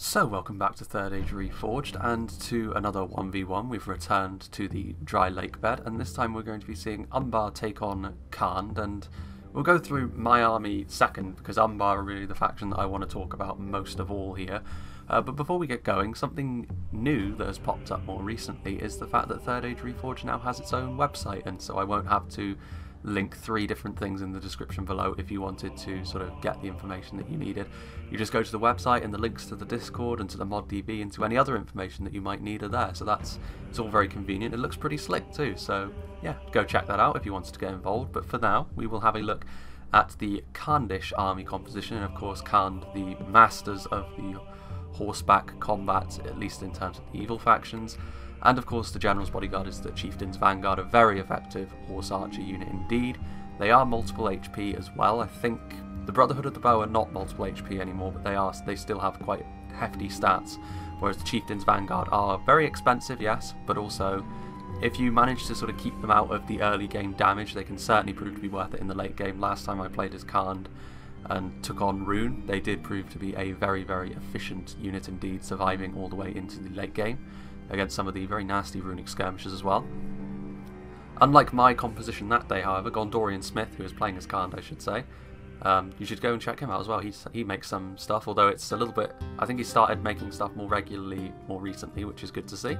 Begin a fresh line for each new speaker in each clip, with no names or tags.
So welcome back to Third Age Reforged and to another 1v1. We've returned to the dry lake bed, and this time we're going to be seeing Umbar take on Khand, and we'll go through my army second because Umbar are really the faction that I want to talk about most of all here. But before we get going, something new that has popped up more recently is the fact that Third Age Reforged now has its own website, and so I won't have to link 3 different things in the description below if you wanted to sort of get the information that you needed. You just go to the website and the links to the Discord and to the ModDB and to any other information that you might need are there. So it's all very convenient. It looks pretty slick too. So yeah, go check that out if you wanted to get involved. But for now, we will have a look at the Khandish army composition. And of course, Khand, the masters of the horseback combat, at least in terms of the evil factions. And of course the General's Bodyguard is the Chieftain's Vanguard, a very effective horse archer unit indeed. They are multiple HP as well. I think the Brotherhood of the Bow are not multiple HP anymore, but they still have quite hefty stats, whereas the Chieftain's Vanguard are very expensive, yes, but also if you manage to sort of keep them out of the early game damage, they can certainly prove to be worth it in the late game. Last time I played as Khand and took on Rune, they did prove to be a very, very efficient unit indeed, surviving all the way into the late game against some of the very nasty runic skirmishes as well. Unlike my composition that day, however, Gondorian Smith, who is playing as Khand, I should say, you should go and check him out as well. He makes some stuff, although it's a little bit, I think he started making stuff more regularly more recently, which is good to see.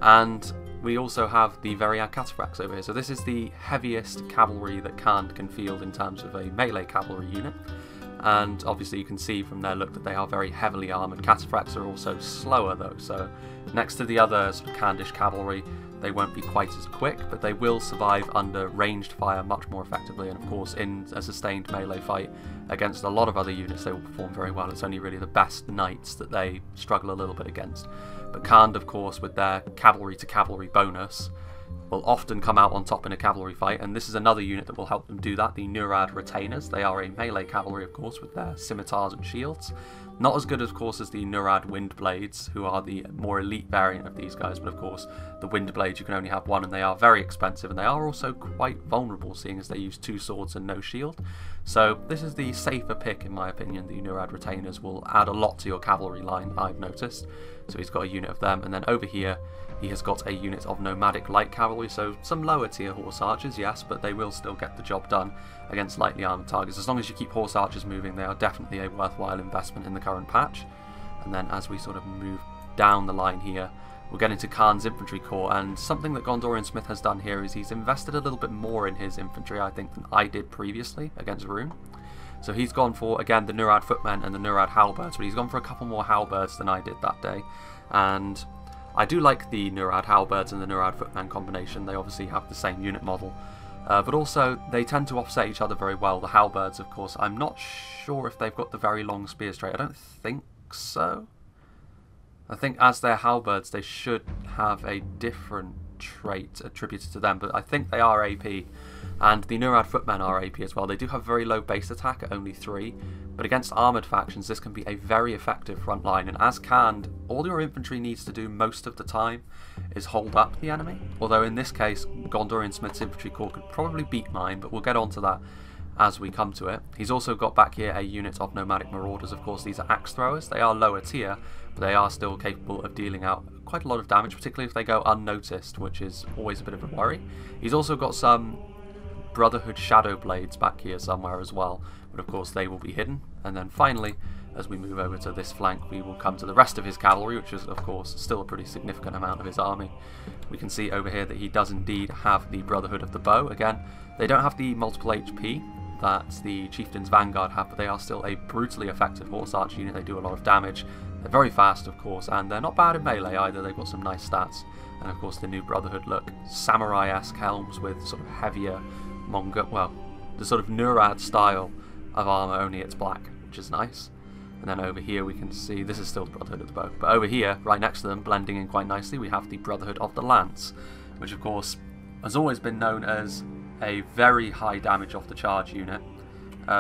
And we also have the VARIAG cataphracts over here. So this is the heaviest cavalry that Khand can field in terms of a melee cavalry unit. And obviously you can see from their look that they are very heavily armoured. Cataphracts are also slower though, so next to the other sort of Khandish cavalry, they won't be quite as quick, but they will survive under ranged fire much more effectively, and of course in a sustained melee fight against a lot of other units they will perform very well. It's only really the best knights that they struggle a little bit against. But Khand, of course, with their cavalry to cavalry bonus, will often come out on top in a cavalry fight, and this is another unit that will help them do that, the Nurad Retainers. They are a melee cavalry, of course, with their scimitars and shields. Not as good, of course, as the Nurad Windblades, who are the more elite variant of these guys, but of course, the Windblades, you can only have one, and they are very expensive, and they are also quite vulnerable, seeing as they use 2 swords and no shield. So this is the safer pick, in my opinion. The Nurad Retainers will add a lot to your cavalry line, I've noticed. So he's got a unit of them, and then over here, he has got a unit of nomadic light cavalry, so some lower tier horse archers, yes, but they will still get the job done against lightly armoured targets. As long as you keep horse archers moving, they are definitely a worthwhile investment in the current patch. And then as we sort of move down the line here, we'll get into Khan's infantry corps, and something that Gondorian Smith has done here is he's invested a little bit more in his infantry, I think, than I did previously against Rune. So he's gone for, again, the Nurad Footmen and the Nurad Halberds, but he's gone for a couple more Halberds than I did that day. And I do like the Nurad Halberds and the Nurad Footmen combination. They obviously have the same unit model, but also they tend to offset each other very well. The Halberds, of course, I'm not sure if they've got the very long spears trait. I don't think so. I think as they're Halberds, they should have a different trait attributed to them, but I think they are AP. And the Nurad Footmen are AP as well. They do have very low base attack at only 3, but against armoured factions this can be a very effective front line, and as Khand, all your infantry needs to do most of the time is hold up the enemy. Although in this case, Gondorian Smith's infantry corps could probably beat mine, but we'll get onto that as we come to it. He's also got back here a unit of nomadic marauders. Of course, these are axe throwers. They are lower tier, but they are still capable of dealing out quite a lot of damage, particularly if they go unnoticed, which is always a bit of a worry. He's also got some Brotherhood Shadow Blades back here somewhere as well, but of course they will be hidden. And then finally, as we move over to this flank, we will come to the rest of his cavalry, which is of course still a pretty significant amount of his army. We can see over here that he does indeed have the Brotherhood of the Bow. Again, they don't have the multiple HP that the Chieftain's Vanguard have, but they are still a brutally effective horse archer unit. They do a lot of damage. They're very fast, of course, and they're not bad in melee either. They've got some nice stats. And of course the new Brotherhood look, samurai-esque helms with sort of heavier the sort of Nurad style of armour, only it's black, which is nice. And then over here we can see, this is still the Brotherhood of the Bow, but over here, right next to them, blending in quite nicely, we have the Brotherhood of the Lance, which of course has always been known as a very high damage off the charge unit.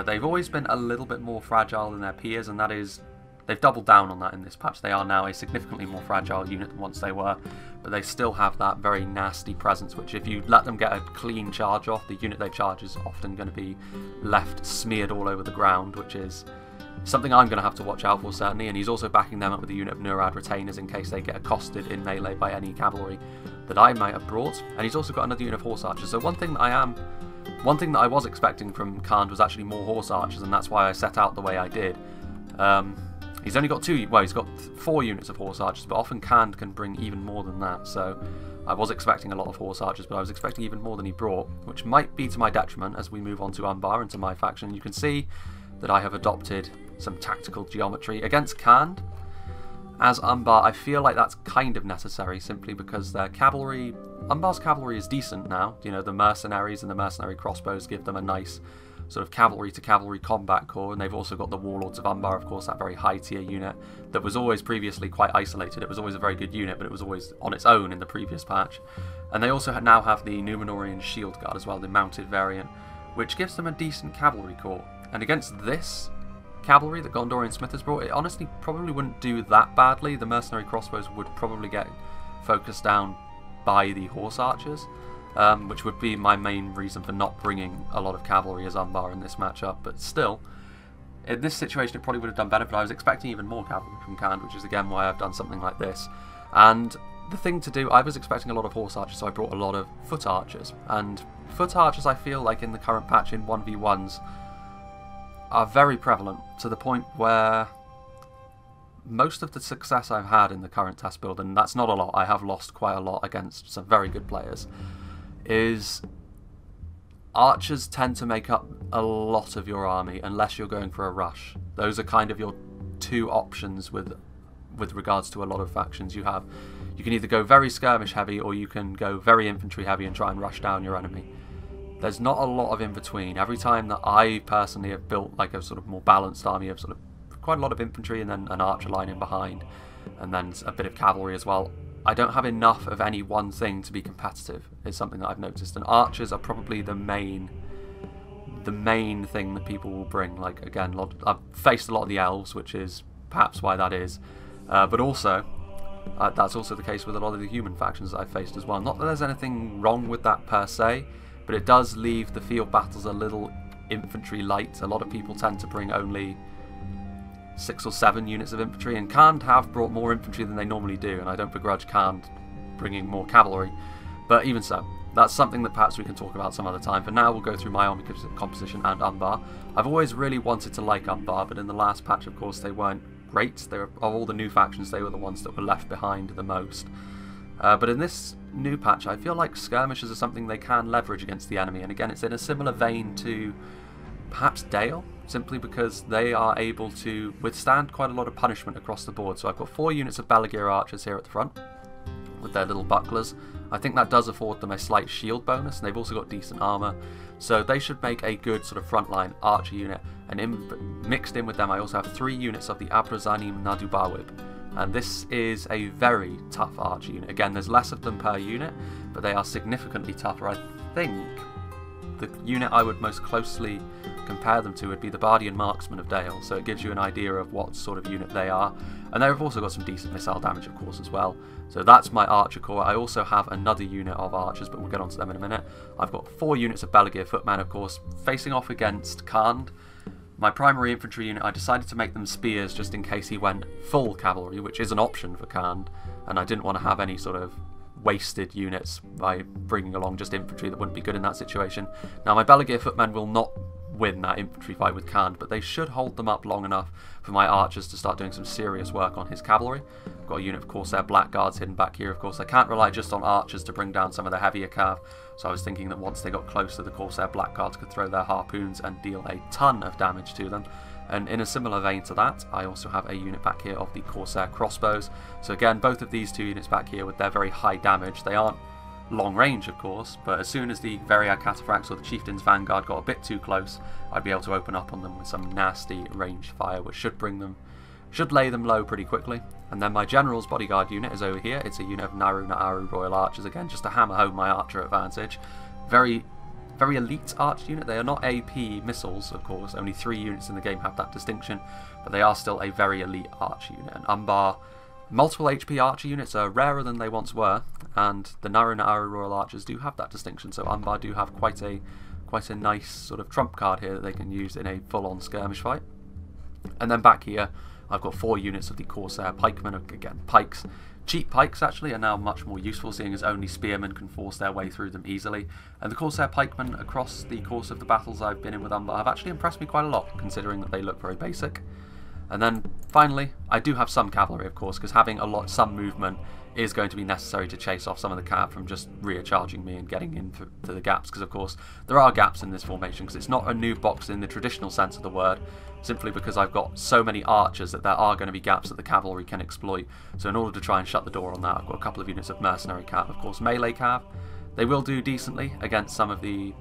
They've always been a little bit more fragile than their peers, and that is, they've doubled down on that in this patch. They are now a significantly more fragile unit than once they were, but they still have that very nasty presence, which if you let them get a clean charge off, the unit they charge is often going to be left smeared all over the ground, which is something I'm going to have to watch out for, certainly, and he's also backing them up with a unit of Nurad retainers in case they get accosted in melee by any cavalry that I might have brought, and he's also got another unit of horse archers. So one thing that I was expecting from Khand was actually more horse archers, and that's why I set out the way I did. He's only got he's got 4 units of horse archers, but often Khand can bring even more than that, so I was expecting a lot of horse archers, but I was expecting even more than he brought, which might be to my detriment as we move on to Umbar and to my faction. You can see that I have adopted some tactical geometry against Khand. As Umbar, I feel like that's kind of necessary, simply because their cavalry, Umbar's cavalry is decent now. You know, the mercenaries and the mercenary crossbows give them a nice sort of cavalry-to-cavalry combat core, and they've also got the Warlords of Umbar, of course, that very high-tier unit that was always previously quite isolated. It was always a very good unit, but it was always on its own in the previous patch. And they also now have the Numenorian Shield Guard as well, the mounted variant, which gives them a decent cavalry corps. And against this cavalry that Gondorian Smith has brought, it honestly probably wouldn't do that badly. The mercenary crossbows would probably get focused down by the horse archers, which would be my main reason for not bringing a lot of cavalry as Umbar in this matchup. But still, in this situation it probably would have done better, but I was expecting even more cavalry from Khand, which is again why I've done something like this. And the thing to do, I was expecting a lot of horse archers, so I brought a lot of foot archers. And foot archers, I feel like in the current patch in 1v1s are very prevalent, to the point where most of the success I've had in the current test build, and that's not a lot, I have lost quite a lot against some very good players, is archers tend to make up a lot of your army unless you're going for a rush. Those are kind of your 2 options with regards to a lot of factions. You can either go very skirmish heavy, or you can go very infantry heavy and try and rush down your enemy. There's not a lot of in between. Every time that I personally have built like a sort of more balanced army of sort of quite a lot of infantry and then an archer line in behind, and then a bit of cavalry as well, I don't have enough of any one thing to be competitive, is something that I've noticed. And archers are probably the main thing that people will bring. Like, again, I've faced a lot of the elves, which is perhaps why that is, but also that's also the case with a lot of the human factions that I've faced as well. Not that there's anything wrong with that per se, but it does leave the field battles a little infantry light. A lot of people tend to bring only 6 or 7 units of infantry, and Khand have brought more infantry than they normally do, and I don't begrudge Khand bringing more cavalry, but even so, that's something that perhaps we can talk about some other time. For now, we'll go through my army composition and Umbar. I've always really wanted to like Umbar, but in the last patch, of course, they weren't great. They were, of all the new factions, they were the ones that were left behind the most. But in this new patch, I feel like skirmishes are something they can leverage against the enemy, and again, it's in a similar vein to perhaps Dale, simply because they are able to withstand quite a lot of punishment across the board. So I've got 4 units of Belagir archers here at the front with their little bucklers. I think that does afford them a slight shield bonus, and they've also got decent armour, so they should make a good sort of frontline archer unit. And mixed in with them, I also have 3 units of the Abrazanim Nadubawib, and this is a very tough archer unit. Again, there's less of them per unit, but they are significantly tougher. I think the unit I would most closely compare them to would be the Bardian Marksmen of Dale, so it gives you an idea of what sort of unit they are. And they've also got some decent missile damage, of course, as well. So that's my archer corps. I also have another unit of archers, but we'll get onto them in a minute. I've got 4 units of Belagir footmen, of course, facing off against Khand. My primary infantry unit, I decided to make them spears just in case he went full cavalry, which is an option for Khand, and I didn't want to have any sort of wasted units by bringing along just infantry that wouldn't be good in that situation. Now, my Belagir footmen will not win that infantry fight with Khand, but they should hold them up long enough for my archers to start doing some serious work on his cavalry. I've got a unit of Corsair Blackguards hidden back here, of course. I can't rely just on archers to bring down some of the heavier cav, so I was thinking that once they got closer, the Corsair Blackguards could throw their harpoons and deal a ton of damage to them. And in a similar vein to that, I also have a unit back here of the Corsair Crossbows. So again, both of these 2 units back here with their very high damage, they aren't long range, of course, but as soon as the Variag Cataphracts or the Chieftain's Vanguard got a bit too close, I'd be able to open up on them with some nasty range fire, which should lay them low pretty quickly. And then my General's Bodyguard unit is over here. It's a unit of Naru Naaru Royal Archers, again, just to hammer home my archer advantage. Very elite archer unit. They are not AP missiles, of course. Only 3 units in the game have that distinction, but they are still a very elite archer unit. And Umbar, multiple HP archer units are rarer than they once were, and the Naru Naaru Royal Archers do have that distinction, so Umbar do have quite a nice sort of trump card here that they can use in a full-on skirmish fight. And then back here, I've got 4 units of the Corsair pikemen. Again, pikes. Cheap pikes, actually, are now much more useful, seeing as only spearmen can force their way through them easily. And the Corsair pikemen, across the course of the battles I've been in with Umbar, have actually impressed me quite a lot, considering that they look very basic. And then, finally, I do have some cavalry, of course, because having some movement is going to be necessary to chase off some of the cav from just rear charging me and getting into the gaps, because, of course, there are gaps in this formation, because it's not a noob box in the traditional sense of the word, simply because I've got so many archers that there are going to be gaps that the cavalry can exploit. So in order to try and shut the door on that, I've got a couple of units of mercenary cav. Of course, melee cav, they will do decently against some of the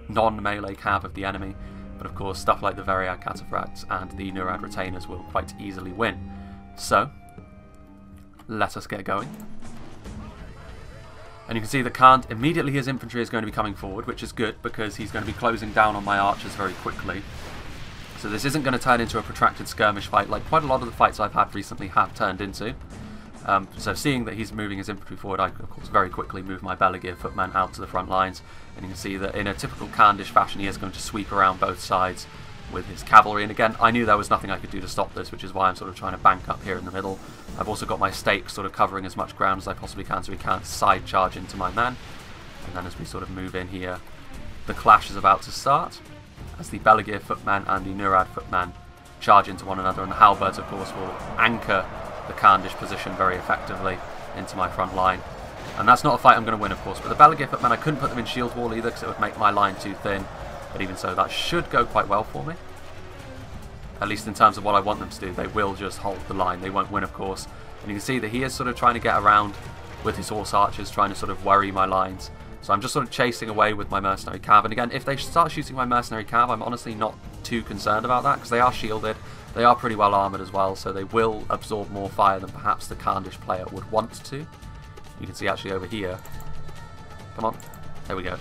non-melee cav of the enemy, but of course stuff like the VARIAG cataphracts and the Murad retainers will quite easily win. So, let us get going. And you can see that Khan, immediately his infantry is going to be coming forward, which is good because he's going to be closing down on my archers very quickly. So this isn't going to turn into a protracted skirmish fight like quite a lot of the fights I've had recently have turned into. So seeing that he's moving his infantry forward, I of course very quickly move my Belagear footmen out to the front lines. And you can see that in a typical Khandish fashion he is going to sweep around both sides with his cavalry. And again, I knew there was nothing I could do to stop this, which is why I'm sort of trying to bank up here in the middle. I've also got my stakes sort of covering as much ground as I possibly can so he can't side charge into my men. And then as we sort of move in here, the clash is about to start, as the Belagear footmen and the Murad footmen charge into one another, and the halberds, of course, will anchor the Khandish position very effectively into my front line. And that's not a fight I'm going to win, of course, but the Belagear footmen, I couldn't put them in shield wall either because it would make my line too thin, but even so, that should go quite well for me. At least in terms of what I want them to do, they will just hold the line. They won't win, of course. And you can see that he is sort of trying to get around with his horse archers, trying to sort of worry my lines. So I'm just sort of chasing away with my mercenary cav. And again, if they start shooting my mercenary cav, I'm honestly not too concerned about that, because they are shielded. They are pretty well armoured as well, so they will absorb more fire than perhaps the Khandish player would want to. You can see actually over here. Come on. There we go.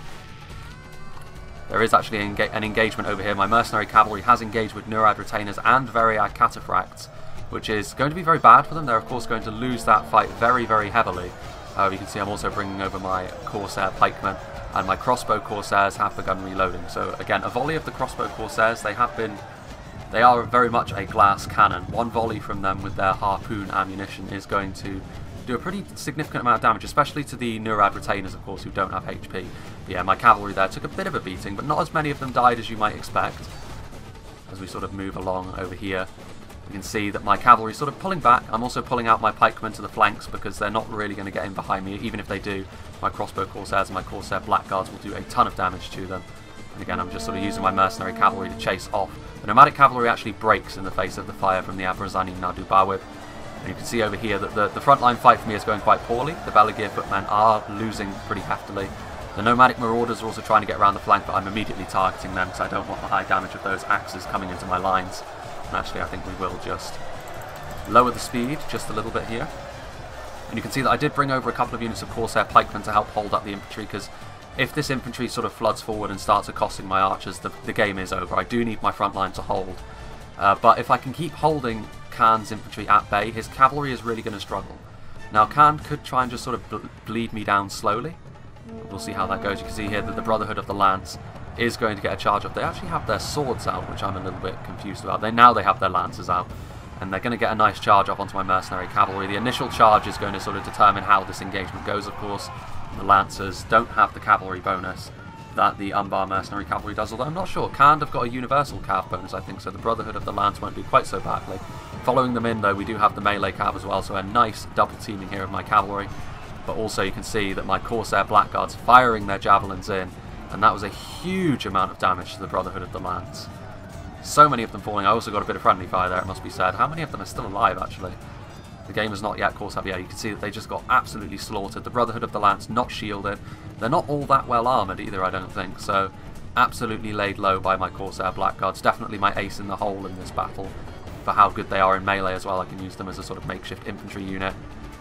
There is actually an engagement over here. My mercenary cavalry has engaged with Murad retainers and VARIAG cataphracts, which is going to be very bad for them. They're of course going to lose that fight very, very heavily. You can see I'm also bringing over my Corsair pikemen, and my crossbow Corsairs have begun reloading. So again, a volley of the crossbow Corsairs, they are very much a glass cannon. One volley from them with their harpoon ammunition is going to do a pretty significant amount of damage, especially to the Murad retainers, of course, who don't have HP. But yeah, my cavalry there took a bit of a beating, but not as many of them died as you might expect. As we sort of move along over here, you can see that my cavalry is sort of pulling back. I'm also pulling out my pikemen to the flanks because they're not really going to get in behind me. Even if they do, my crossbow Corsairs and my Corsair blackguards will do a ton of damage to them. And again, I'm just sort of using my mercenary cavalry to chase off. The nomadic cavalry actually breaks in the face of the fire from the Abrazani Nadubawib. And you can see over here that the frontline fight for me is going quite poorly. The Belagear footmen are losing pretty heftily. The nomadic marauders are also trying to get around the flank, but I'm immediately targeting them because I don't want the high damage of those axes coming into my lines. And actually, I think we will just lower the speed just a little bit here. And you can see that I did bring over a couple of units of Corsair pikemen to help hold up the infantry, because if this infantry sort of floods forward and starts accosting my archers, the game is over. I do need my front line to hold. But if I can keep holding Khan's infantry at bay, his cavalry is really going to struggle. Now, Khan could try and just sort of bleed me down slowly. We'll see how that goes. You can see here that the Brotherhood of the Lance is going to get a charge up. They actually have their swords out, which I'm a little bit confused about. Now they have their lances out, and they're going to get a nice charge up onto my mercenary cavalry. The initial charge is going to sort of determine how this engagement goes, of course. The Lancers don't have the cavalry bonus that the Umbar mercenary cavalry does, although I'm not sure. Khand have got a universal cav bonus, I think, so the Brotherhood of the Lance won't do quite so badly. Following them in, though, we do have the melee cav as well, so a nice double teaming here of my cavalry. But also you can see that my Corsair blackguards firing their javelins in, and that was a huge amount of damage to the Brotherhood of the Lance. So many of them falling. I also got a bit of friendly fire there, it must be said. How many of them are still alive, actually? The game has not yet caught up. Yeah, you can see that they just got absolutely slaughtered. The Brotherhood of the Lance not shielded. They're not all that well armoured either, I don't think. So, absolutely laid low by my Corsair blackguards. Definitely my ace in the hole in this battle. For how good they are in melee as well, I can use them as a sort of makeshift infantry unit.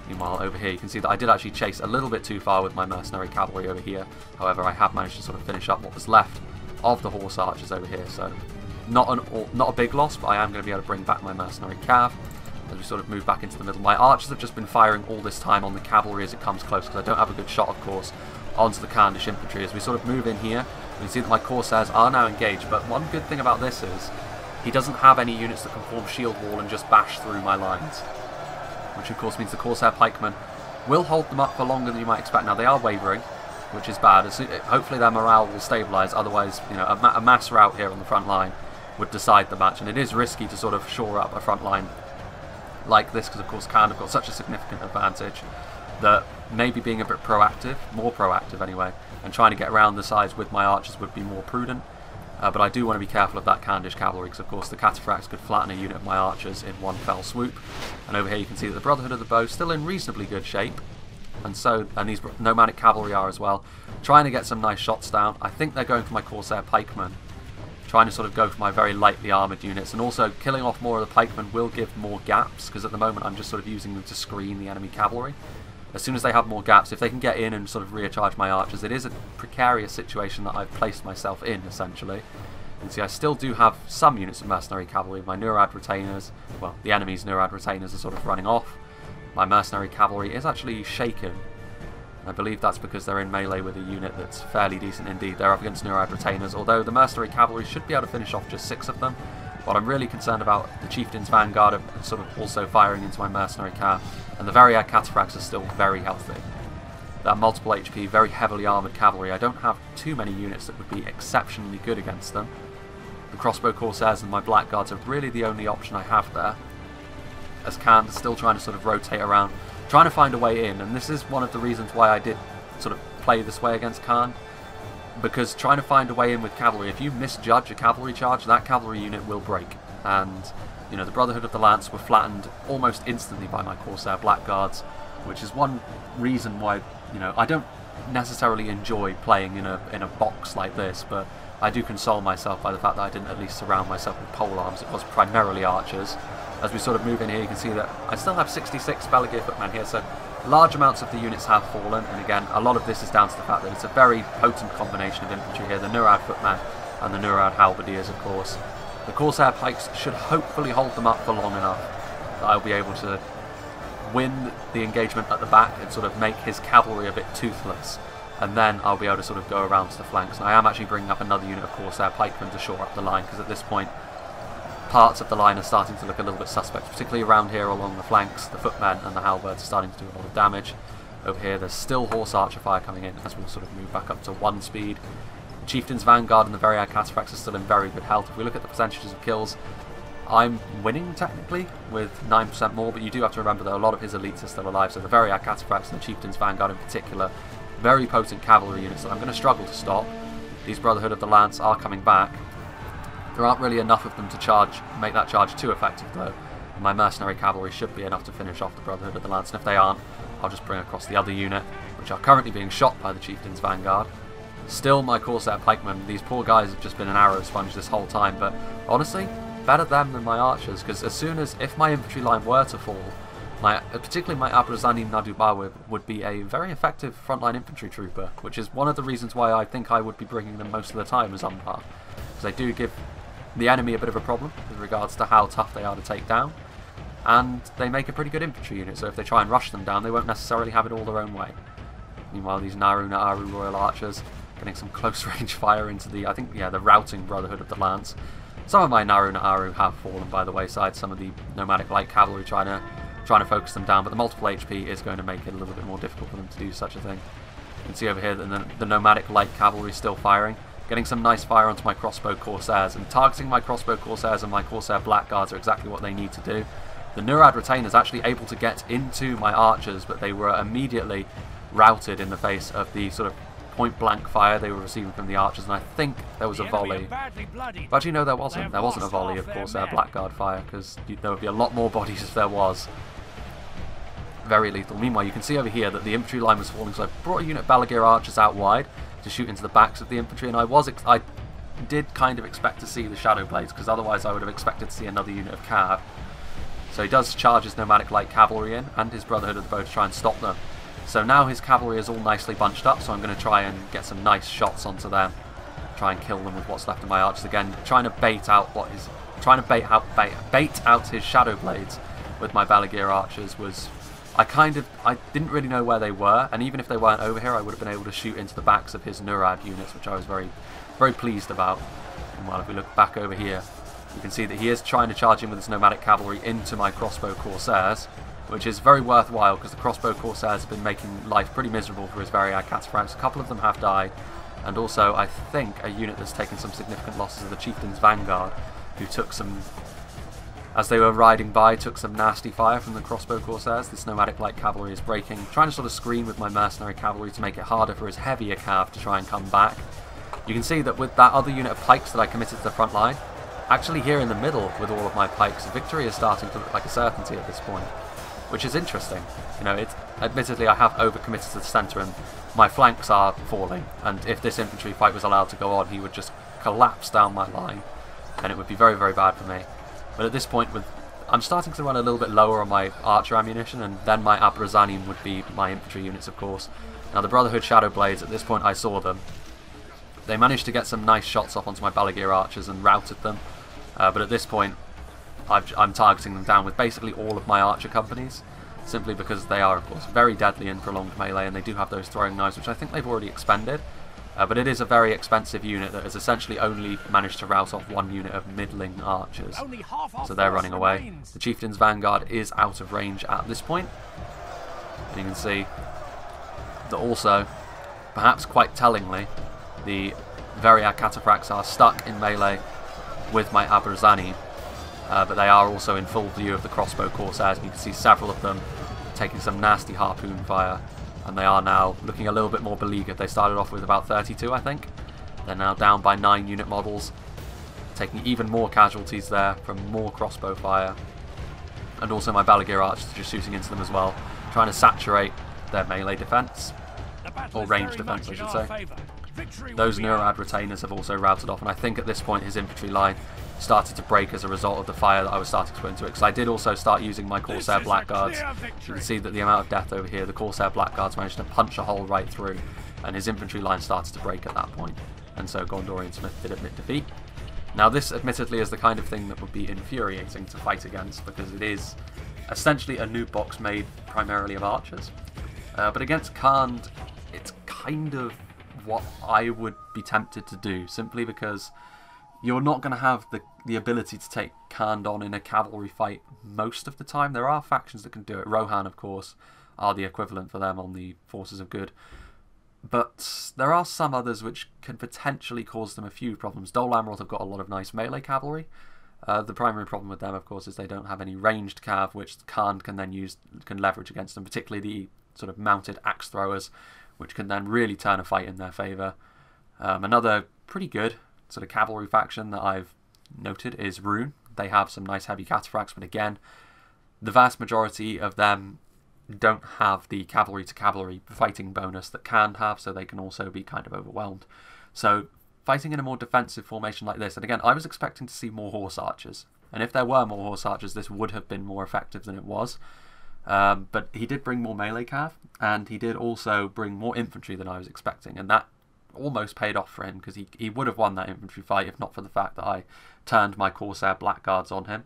Meanwhile, over here, you can see that I did actually chase a little bit too far with my mercenary cavalry over here. However, I have managed to sort of finish up what was left of the horse archers over here. So, not a big loss, but I am going to be able to bring back my mercenary cav as we sort of move back into the middle. My archers have just been firing all this time on the cavalry as it comes close, because I don't have a good shot, of course, onto the Khandish infantry. As we sort of move in here, we can see that my Corsairs are now engaged, but one good thing about this is he doesn't have any units that can form shield wall and just bash through my lines. Which of course means the Corsair pikemen will hold them up for longer than you might expect. Now they are wavering, which is bad. Hopefully their morale will stabilise, otherwise, you know, a mass rout here on the front line would decide the match, and it is risky to sort of shore up a front line like this, because of course Khan have got such a significant advantage that maybe being a bit proactive, more proactive anyway, and trying to get around the sides with my archers would be more prudent. But I do want to be careful of that Khandish cavalry, because of course the cataphracts could flatten a unit of my archers in one fell swoop. And over here you can see that the Brotherhood of the Bow still in reasonably good shape, and these nomadic cavalry are as well, trying to get some nice shots down. I think they're going for my Corsair pikemen, trying to sort of go for my very lightly armoured units, and also killing off more of the pikemen will give more gaps, because at the moment I'm just sort of using them to screen the enemy cavalry. As soon as they have more gaps, if they can get in and sort of recharge my archers, it is a precarious situation that I've placed myself in, essentially. And see, I still do have some units of mercenary cavalry. My Nurad retainers, well, the enemy's Nurad retainers are sort of running off. My mercenary cavalry is actually shaken. I believe that's because they're in melee with a unit that's fairly decent indeed. They're up against Nurad retainers, although the mercenary cavalry should be able to finish off just 6 of them. But I'm really concerned about the Chieftain's Vanguard of sort of also firing into my mercenary cav, and the VARIAG cataphracts are still very healthy. That multiple HP, very heavily armoured cavalry, I don't have too many units that would be exceptionally good against them. The crossbow corsairs and my blackguards are really the only option I have there, as Khan is still trying to sort of rotate around, trying to find a way in, and this is one of the reasons why I did sort of play this way against Khan, because trying to find a way in with cavalry, if you misjudge a cavalry charge, that cavalry unit will break. And, you know, the Brotherhood of the Lance were flattened almost instantly by my Corsair blackguards, which is one reason why, you know, I don't necessarily enjoy playing in a box like this, but I do console myself by the fact that I didn't at least surround myself with polearms. It was primarily archers. As we sort of move in here, you can see that I still have 66 Balaguer footmen here, so large amounts of the units have fallen, and again, a lot of this is down to the fact that it's a very potent combination of infantry here, the Nurad footmen and the Nurad halberdiers, of course. The Corsair pikes should hopefully hold them up for long enough that I'll be able to win the engagement at the back and sort of make his cavalry a bit toothless, and then I'll be able to sort of go around to the flanks. And I am actually bringing up another unit of Corsair pikemen to shore up the line, because at this point parts of the line are starting to look a little bit suspect, particularly around here along the flanks. The footmen and the halberds are starting to do a lot of damage. Over here there's still horse archer fire coming in as we sort of move back up to 1 speed. The Chieftain's Vanguard and the VARIAG cataphracts are still in very good health. If we look at the percentages of kills, I'm winning technically with 9% more, but you do have to remember that a lot of his elites are still alive, so the VARIAG cataphracts and the Chieftain's Vanguard in particular, very potent cavalry units that I'm going to struggle to stop. These Brotherhood of the Lance are coming back. There aren't really enough of them to make that charge too effective though. And my mercenary cavalry should be enough to finish off the Brotherhood of the Lance, and if they aren't, I'll just bring across the other unit, which are currently being shot by the Chieftain's Vanguard. Still my Corsair pikemen, these poor guys have just been an arrow sponge this whole time, but honestly, better them than my archers, because if my infantry line were to fall, particularly my Abrazani Nadubawa would be a very effective frontline infantry trooper, which is one of the reasons why I think I would be bringing them most of the time as Umbar, because they do give the enemy a bit of a problem with regards to how tough they are to take down, and they make a pretty good infantry unit, so if they try and rush them down, they won't necessarily have it all their own way. Meanwhile, these Naru Naaru Royal Archers getting some close range fire into the routing Brotherhood of the Lance. Some of my Naru Naaru have fallen by the wayside, some of the nomadic light cavalry trying to focus them down, but the multiple HP is going to make it a little bit more difficult for them to do such a thing. You can see over here that the nomadic light cavalry is still firing, getting some nice fire onto my crossbow corsairs, and targeting my crossbow corsairs and my Corsair blackguards are exactly what they need to do. The Nurad retainers actually able to get into my archers, but they were immediately routed in the face of the sort of point blank fire they were receiving from the archers, and I think there was a volley. But actually no, there wasn't. There wasn't a volley of Corsair blackguard fire, because there would be a lot more bodies if there was. Very lethal. Meanwhile, you can see over here that the infantry line was falling, so I brought a unit of Balaguer archers out wide to shoot into the backs of the infantry, and I did kind of expect to see the shadow blades, because otherwise I would have expected to see another unit of cav. So he does charge his nomadic light cavalry in, and his Brotherhood of the Bow to try and stop them. So now his cavalry is all nicely bunched up, so I'm going to try and get some nice shots onto them, try and kill them with what's left of my archers. Again, trying to bait out his shadow blades with my Balaguer archers was. I didn't really know where they were, and even if they weren't over here, I would have been able to shoot into the backs of his Nurad units, which I was very, very pleased about. And while if we look back over here, You can see that he is trying to charge in with his nomadic cavalry into my crossbow corsairs, which is very worthwhile because the crossbow corsairs have been making life pretty miserable for his VARIAG cataphracts. A couple of them have died, and also I think a unit that's taken some significant losses of the Chieftain's Vanguard, who took some, as they were riding by, took some nasty fire from the crossbow corsairs. This nomadic light cavalry is breaking, trying to sort of screen with my mercenary cavalry to make it harder for his heavier cav to try and come back. You can see that with that other unit of pikes that I committed to the front line, actually here in the middle with all of my pikes, victory is starting to look like a certainty at this point, which is interesting. You know, admittedly I have overcommitted to the centre and my flanks are falling, and if this infantry fight was allowed to go on, he would just collapse down my line, and it would be very, very bad for me. But at this point, I'm starting to run a little bit lower on my archer ammunition, and then my Abrazanim would be my infantry units, of course. Now the Brotherhood Shadow Blades, at this point I saw them. They managed to get some nice shots off onto my Balagir archers and routed them, but at this point I'm targeting them down with basically all of my archer companies, simply because they are, of course, very deadly in prolonged melee, and they do have those throwing knives, which I think they've already expended. But it is a very expensive unit that has essentially only managed to rout off one unit of middling archers, so they're running away. The Chieftain's Vanguard is out of range at this point, and you can see that also, perhaps quite tellingly, the VARIAG cataphracts are stuck in melee with my Abrazanim, but they are also in full view of the crossbow corsairs, and you can see several of them taking some nasty harpoon fire, and they are now looking a little bit more beleaguered. They started off with about 32, I think. They're now down by 9 unit models, taking even more casualties there from more crossbow fire, and also my Balagir archers just shooting into them as well, trying to saturate their melee defence, or range defence I should say. Those Nurad retainers have also routed off, and I think at this point his infantry line started to break as a result of the fire that I was starting to put into it, because I did also start using my Corsair Blackguards. You can see that the amount of death over here, the Corsair Blackguards managed to punch a hole right through, and his infantry line started to break at that point, and so Gondorian Smith did admit defeat. Now this admittedly is the kind of thing that would be infuriating to fight against, because it is essentially a noob box made primarily of archers, but against Khand it's kind of what I would be tempted to do, simply because you're not going to have the ability to take Khand on in a cavalry fight most of the time. There are factions that can do it. Rohan, of course, are the equivalent for them on the Forces of Good. But there are some others which can potentially cause them a few problems. Dol Amroth have got a lot of nice melee cavalry. The primary problem with them, of course, is they don't have any ranged cav, which Khand can then can leverage against them, particularly the sort of mounted axe throwers, which can then really turn a fight in their favour. Another pretty good sort of cavalry faction that I've noted is Rune. They have some nice heavy cataphracts, but again, the vast majority of them don't have the cavalry to cavalry fighting bonus that Khand have, so they can also be kind of overwhelmed. So fighting in a more defensive formation like this, and again, I was expecting to see more horse archers, and if there were more horse archers, this would have been more effective than it was. But he did bring more melee cav, and he did also bring more infantry than I was expecting, and that almost paid off for him, because he would have won that infantry fight if not for the fact that I turned my Corsair Blackguards on him.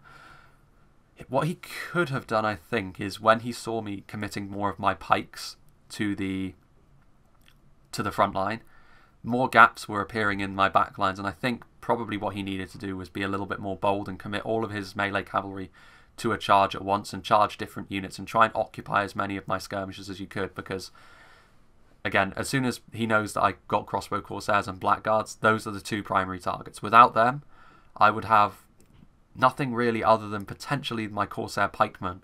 What he could have done, I think, is when he saw me committing more of my pikes to the front line, more gaps were appearing in my back lines, and I think probably what he needed to do was be a little bit more bold and commit all of his melee cavalry to a charge at once and charge different units and try and occupy as many of my skirmishes as you could, because again, as soon as he knows that I got crossbow corsairs and blackguards, those are the two primary targets. Without them, I would have nothing really other than potentially my Corsair pikemen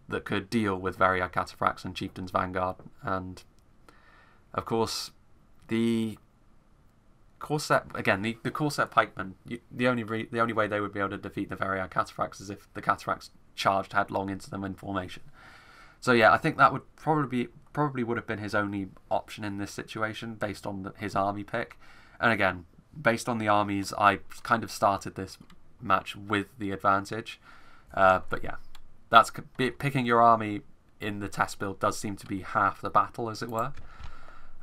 that could deal with VARIAG cataphracts and Chieftain's Vanguard. And of course, the Corsair, again, the Corsair pikemen, the only way they would be able to defeat the VARIAG cataphracts is if the cataphracts charged headlong into them in formation. So yeah, I think that would probably would have been his only option in this situation, based on his army pick. And again, based on the armies, I kind of started this match with the advantage. But yeah, that's picking your army in the test build does seem to be half the battle, as it were.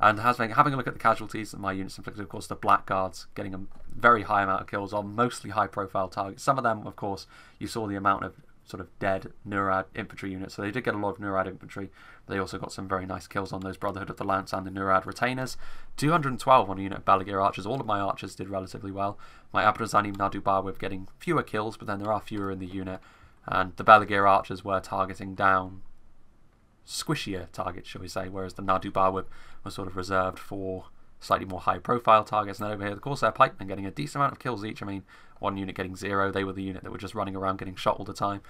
And having a look at the casualties that my units inflicted, of course, the Blackguards getting a very high amount of kills on mostly high-profile targets. Some of them, of course, you saw the amount of sort of dead Nurad infantry units. So they did get a lot of Nurad infantry. They also got some very nice kills on those Brotherhood of the Lance and the Nurad retainers. 212 on a unit of Balaguer archers. All of my archers did relatively well. My Abrazanim Nadubar with getting fewer kills, but then there are fewer in the unit. And the Balaguer archers were targeting down squishier targets, shall we say, whereas the Nadubar whip was sort of reserved for slightly more high profile targets. And then over here the Corsair pikemen getting a decent amount of kills each. I mean, one unit getting 0, they were the unit that were just running around getting shot all the time.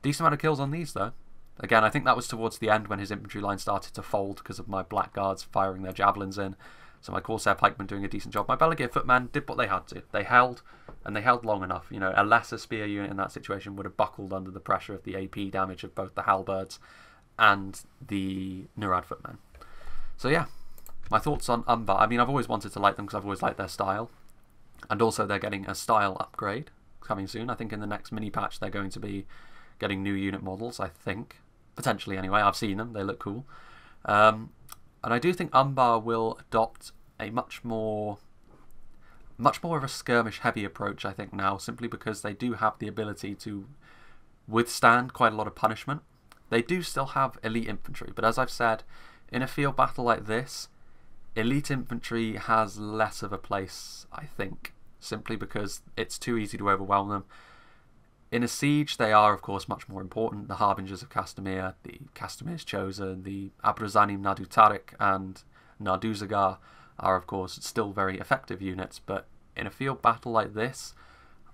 Decent amount of kills on these though. Again, I think that was towards the end when his infantry line started to fold because of my blackguards firing their javelins in. So my Corsair pikemen doing a decent job. My Balaguer footmen did what they had to. They held, and they held long enough. You know, a lesser spear unit in that situation would have buckled under the pressure of the AP damage of both the halberds and the Nurad footmen. So yeah, my thoughts on Umbar. I mean, I've always wanted to like them because I've always liked their style. And also they're getting a style upgrade coming soon. I think in the next mini patch they're going to be getting new unit models, I think. Potentially anyway. I've seen them. They look cool. And I do think Umbar will adopt a much more of a skirmish heavy approach, I think, now, simply because they do have the ability to withstand quite a lot of punishment. They do still have elite infantry, but as I've said, in a field battle like this, elite infantry has less of a place, I think, simply because it's too easy to overwhelm them. In a siege, they are, of course, much more important. The Harbingers of Castamere, the Castamere's Chosen, the Abrazanim Nadu Tariq and Nadu Zagar are, of course, still very effective units, but in a field battle like this,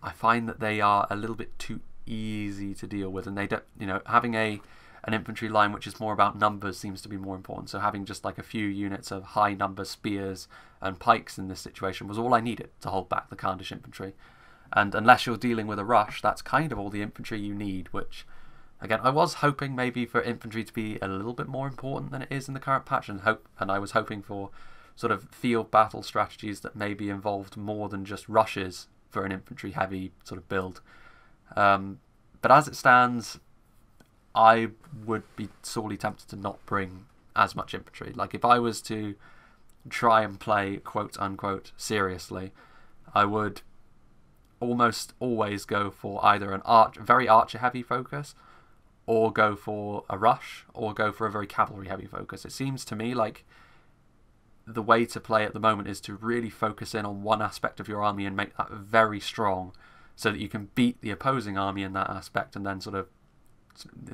I find that they are a little bit too easy to deal with, and they don't, you know, having an infantry line which is more about numbers seems to be more important. So having just like a few units of high number spears and pikes in this situation was all I needed to hold back the Khandish infantry. And unless you're dealing with a rush, that's kind of all the infantry you need, which, again, I was hoping maybe for infantry to be a little bit more important than it is in the current patch, and I was hoping for sort of field battle strategies that maybe involved more than just rushes for an infantry heavy sort of build. But as it stands, I would be sorely tempted to not bring as much infantry. Like, if I was to try and play quote unquote seriously, I would almost always go for either an very archer heavy focus, or go for a rush, or go for a very cavalry heavy focus. It seems to me like the way to play at the moment is to really focus in on one aspect of your army and make that very strong, so that you can beat the opposing army in that aspect, and then sort of,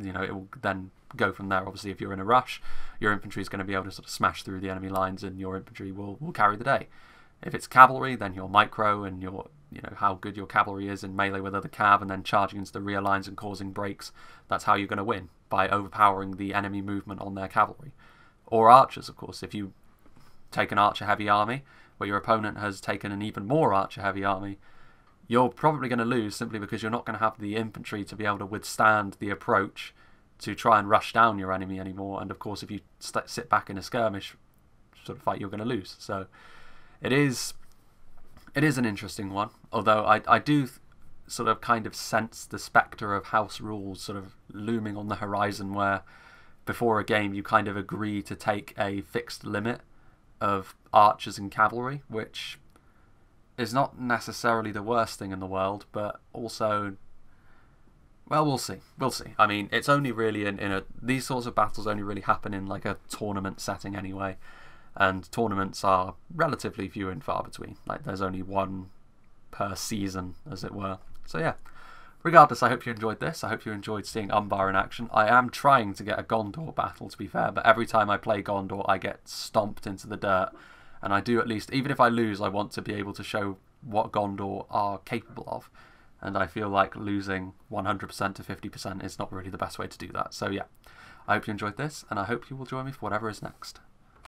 you know, it will then go from there. Obviously, if you're in a rush, your infantry is going to be able to sort of smash through the enemy lines, and your infantry will carry the day. If it's cavalry, then you're micro, and you're, you know, how good your cavalry is in melee with other cav, and then charging into the rear lines and causing breaks. That's how you're going to win, by overpowering the enemy movement on their cavalry. Or archers, of course. If you take an archer heavy army, where your opponent has taken an even more archer heavy army, you're probably going to lose simply because you're not going to have the infantry to be able to withstand the approach to try and rush down your enemy anymore. And of course, if you sit back in a skirmish sort of fight, you're going to lose. So it is an interesting one, although I do sort of kind of sense the spectre of house rules sort of looming on the horizon, where before a game you kind of agree to take a fixed limit of archers and cavalry, which is not necessarily the worst thing in the world, but also, well, we'll see. We'll see. I mean, it's only really these sorts of battles only really happen in like a tournament setting anyway, and tournaments are relatively few and far between. Like, there's only one per season, as it were. So yeah, regardless, I hope you enjoyed this. I hope you enjoyed seeing Umbar in action. I am trying to get a Gondor battle, to be fair, but every time I play Gondor, I get stomped into the dirt. And I do, at least, even if I lose, I want to be able to show what Gondor are capable of. And I feel like losing 100% to 50% is not really the best way to do that. So yeah, I hope you enjoyed this, and I hope you will join me for whatever is next.